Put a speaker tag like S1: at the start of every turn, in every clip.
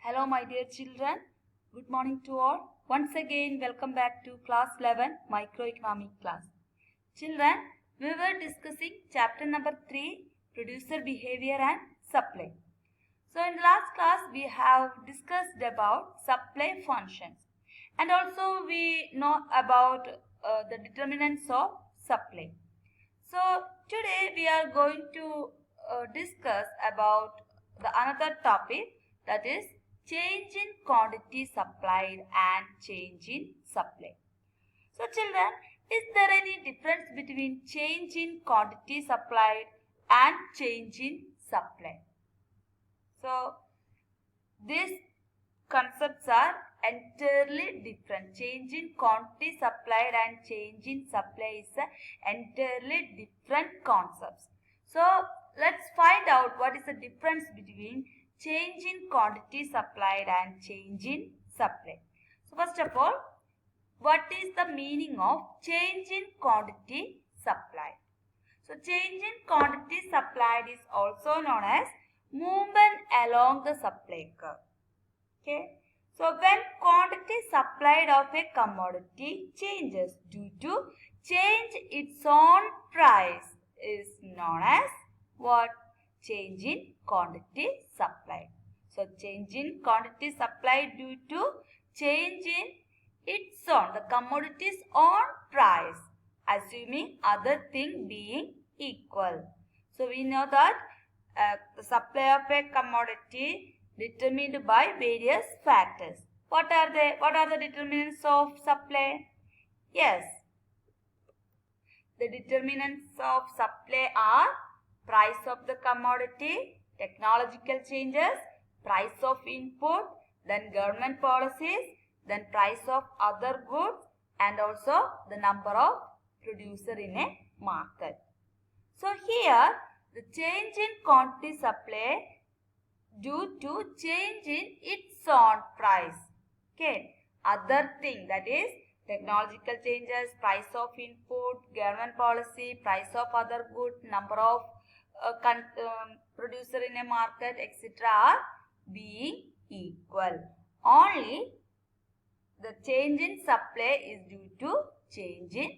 S1: Hello my dear children, good morning to all. Once again welcome back to class 11 microeconomic class. Children, we were discussing chapter number 3 producer behavior and supply. So in the last class we have discussed about supply functions and also we know about the determinants of supply. So today we are going to discuss about the another topic, that is change in quantity supplied and change in supply. So children, is there any difference between change in quantity supplied and change in supply? So these concepts are entirely different. Change in quantity supplied and change in supply is entirely different concepts. So let's find out what is the difference between change in quantity supplied and change in supply. So first of all, what is the meaning of change in quantity supplied? So change in quantity supplied is also known as movement along the supply curve. Okay. So when quantity supplied of a commodity changes due to change its own price is known as what? Change in quantity supplied. So change in quantity supplied due to change in its own, the commodity's own price, assuming other thing being equal. So we know that the supply of a commodity determined by various factors. What are they? What are the determinants of supply? Yes, the determinants of supply are price of the commodity, technological changes, price of input, then government policies, then price of other goods, and also the number of producer in a market. So here the change in quantity supply due to change in its own price. Okay, other thing, that is technological changes, price of input, government policy, price of other good, number of producer in a market, etc. are being equal. Only the change in supply is due to change in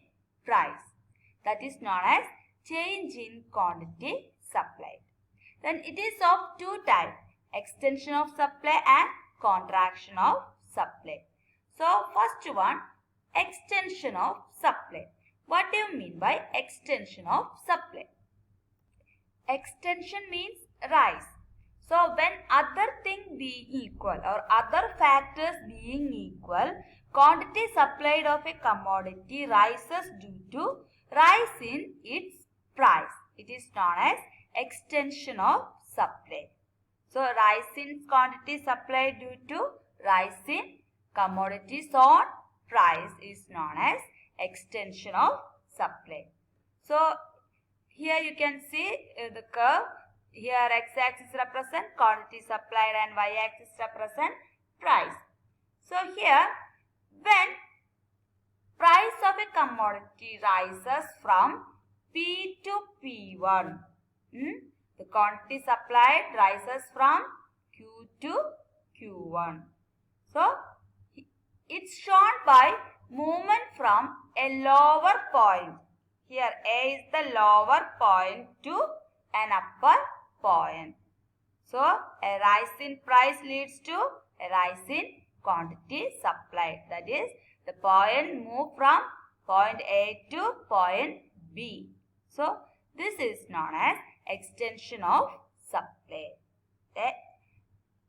S1: price. That is known as change in quantity supplied. Then it is of two types, extension of supply and contraction of supply. So first one, extension of supply. What do you mean by extension of supply? Extension means rise. So when other thing being equal or other factors being equal, quantity supplied of a commodity rises due to rise in its price. It is known as extension of supply. So rise in quantity supplied due to rise in commodity's own price is known as extension of supply. So here you can see the curve. Here x-axis represent quantity supplied and y-axis represent price. So here when price of a commodity rises from P to P1, the quantity supplied rises from Q to Q1. So it's shown by movement from a lower point. Here A is the lower point to an upper point. So a rise in price leads to a rise in quantity supplied. That is, the point move from point A to point B. So this is known as extension of supply.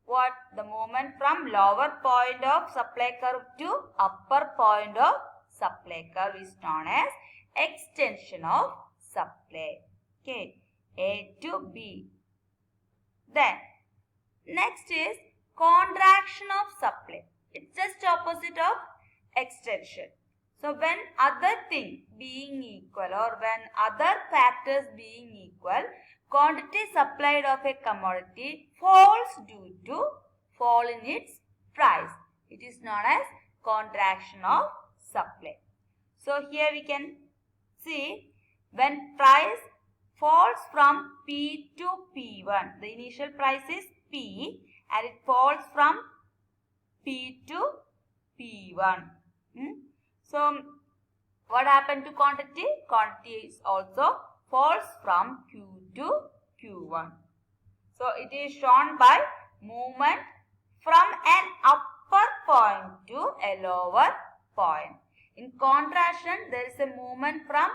S1: What? The movement from lower point of supply curve to upper point of supply curve is known as extension of supply. Okay, A to B. Then next is contraction of supply. It's just opposite of extension. So when other thing being equal or when other factors being equal, quantity supplied of a commodity falls due to fall in its price. It is known as contraction of supply. So here we can see when price falls from P to P1, the initial price is P and it falls from P to P1. So what happened to quantity? Quantity is also falls from Q to Q1. So it is shown by movement from an upper point to a lower point. In contraction, there is a movement from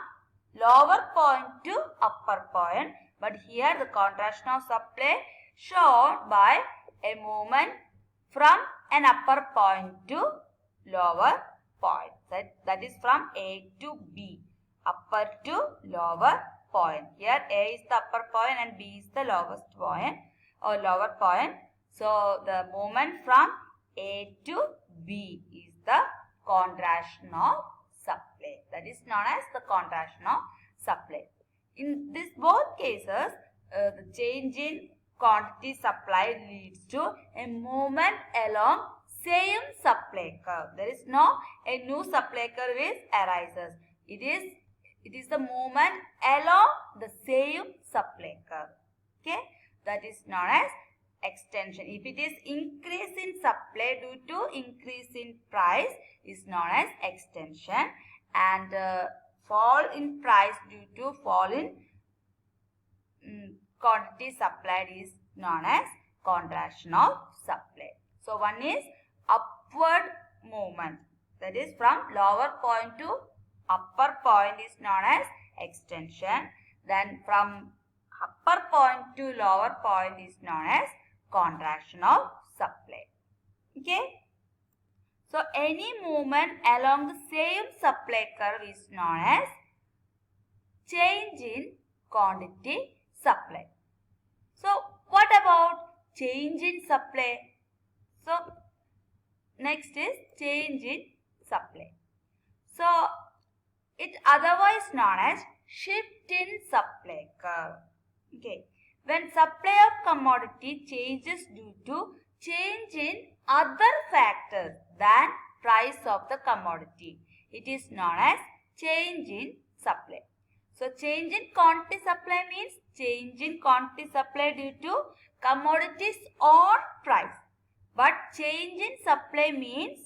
S1: lower point to upper point, but here the contraction of supply shown by a movement from an upper point to lower point. That is from A to B, upper to lower point. Here A is the upper point and B is the lowest point or lower point. So the movement from A to B is the contraction of supply. That is known as the contraction of supply. In this both cases, the change in quantity supplied leads to a movement along same supply curve. There is no a new supply curve is arises. It is the movement along the same supply curve. Okay, that is known as extension. If it is increase in supply due to increase in price is known as extension, and fall in price due to fall in quantity supplied is known as contraction of supply. So one is upward movement, that is from lower point to upper point is known as extension. Then from upper point to lower point is known as contraction of supply. Okay. So any movement along the same supply curve is known as change in quantity supply. So what about change in supply? So next is change in supply. So it otherwise known as shift in supply curve. Okay. When supply of commodity changes due to change in other factors than price of the commodity, it is known as change in supply. So change in quantity supply means change in quantity supply due to commodities or price. But change in supply means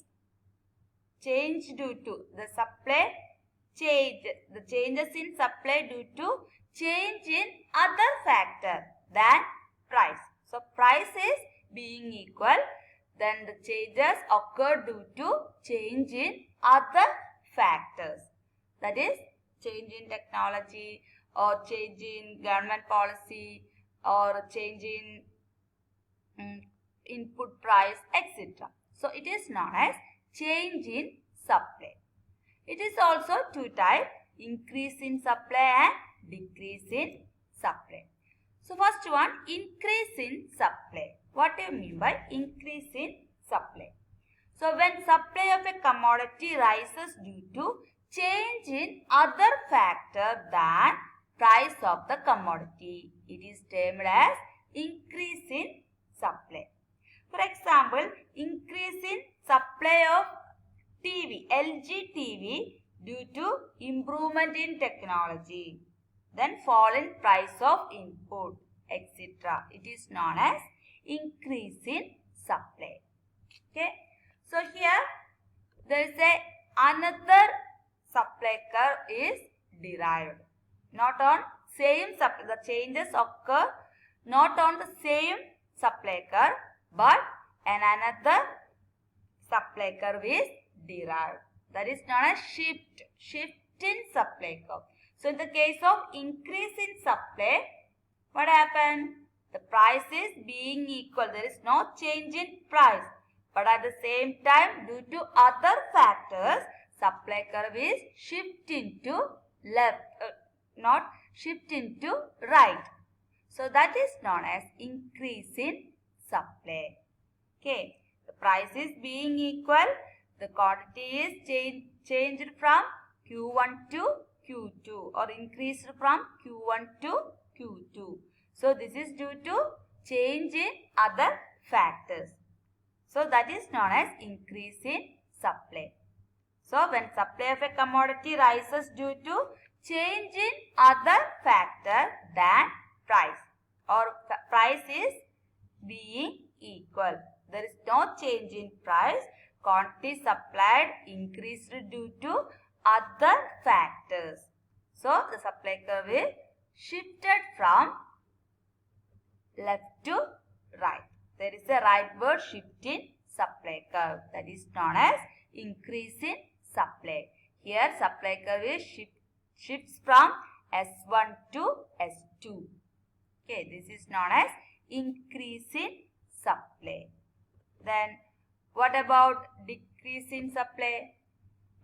S1: change due to the supply change, the changes in supply due to change in other factor than price. So price is being equal, then the changes occur due to change in other factors. That is change in technology or change in government policy or change in input price, etc. So it is known as change in supply. It is also two types, increase in supply and decrease in supply. So first one, increase in supply. What do you mean by increase in supply? So when supply of a commodity rises due to change in other factor than price of the commodity, it is termed as increase in supply. For example, increase in supply of TV, LG TV due to improvement in technology. Then fall in price of input, etc. It is known as increase in supply. Okay. So here there is another supply curve is derived. Not on same supply, the changes occur not on the same supply curve, but another supply curve is derived. That is known as shift in supply curve. So in the case of increase in supply, what happened? The price is being equal. There is no change in price. But at the same time, due to other factors, supply curve is shifting to left, not shift into right. So that is known as increase in supply. Okay. The price is being equal. The quantity is changed from Q1 to Q2 or increased from Q1 to Q2. So this is due to change in other factors. So that is known as increase in supply. So when supply of a commodity rises due to change in other factor than price, or price is being equal. There is no change in price. Quantity supplied increased due to other factors. So the supply curve is shifted from left to right. There is a rightward shift in supply curve. That is known as increase in supply. Here supply curve is shifts from S1 to S2. Okay, this is known as increase in supply. Then what about decrease in supply?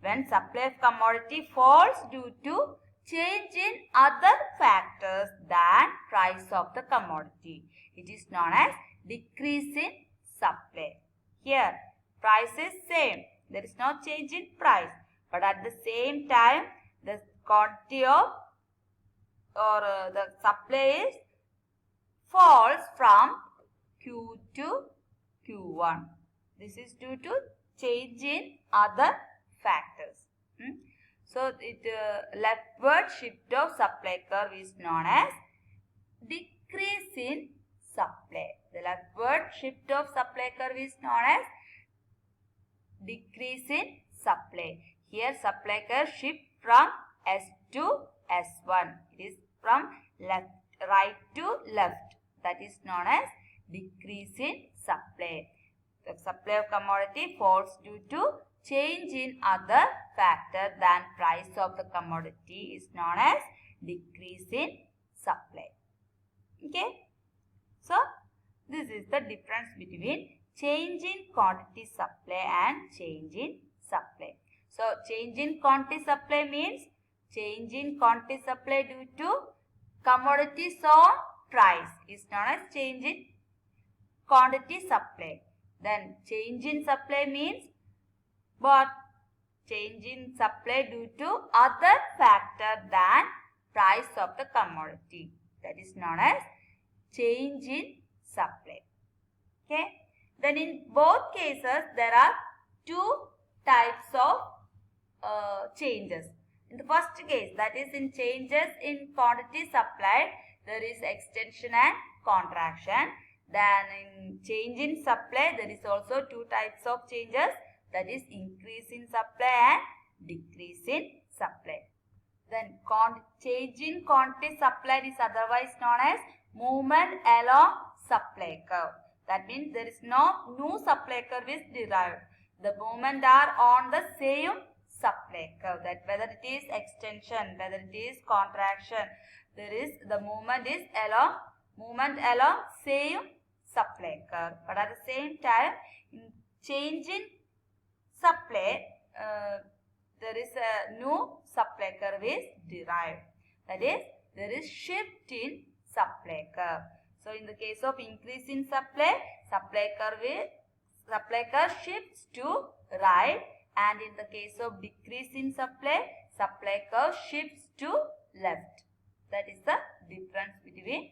S1: When supply of commodity falls due to change in other factors than price of the commodity, it is known as decrease in supply. Here price is same. There is no change in price. But at the same time, the quantity of the supply is falls from Q to Q1. This is due to change in other factors. So, leftward shift of supply curve is known as decrease in supply. The leftward shift of supply curve is known as decrease in supply. Here supply curve shift from S to S1. It is from right to left. That is known as decrease in supply. The supply of commodity falls due to change in other factor than price of the commodity is known as decrease in supply. Okay. So, this is the difference between change in quantity supply and change in supply. So, change in quantity supply means change in quantity supply due to commodities on price is known as change in quantity supply. Then change in supply means what? Change in supply due to other factor than price of the commodity. That is known as change in supply. Okay. Then in both cases there are two types of changes. In the first case, that is in changes in quantity supplied, there is extension and contraction. Then in change in supply, there is also two types of changes, that is increase in supply and decrease in supply. Then change in quantity supplied is otherwise known as movement along supply curve. That means there is no new supply curve is derived. The movement are on the same supply curve, that whether it is extension, whether it is contraction, there is the movement along same supply curve. But at the same time, in change in supply, there is a new supply curve is derived. That is, there is shift in supply curve. So in the case of increase in supply, supply curve shifts to right, and in the case of decrease in supply curve shifts to left. That is the difference between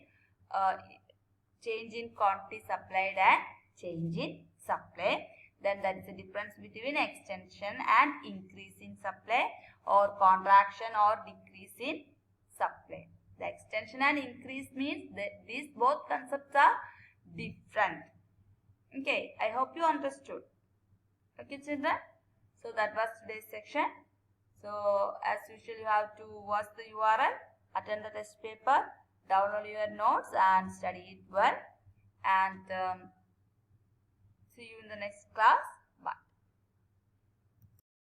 S1: change in quantity supplied and change in supply. Then that is the difference between extension and increase in supply, or contraction or decrease in supply. The extension and increase means that these both concepts are different. Okay, I hope you understood. Okay, children. So that was today's section. So as usual, you have to watch the URL, attend the test paper, download your notes and study it well. And see you in the next class.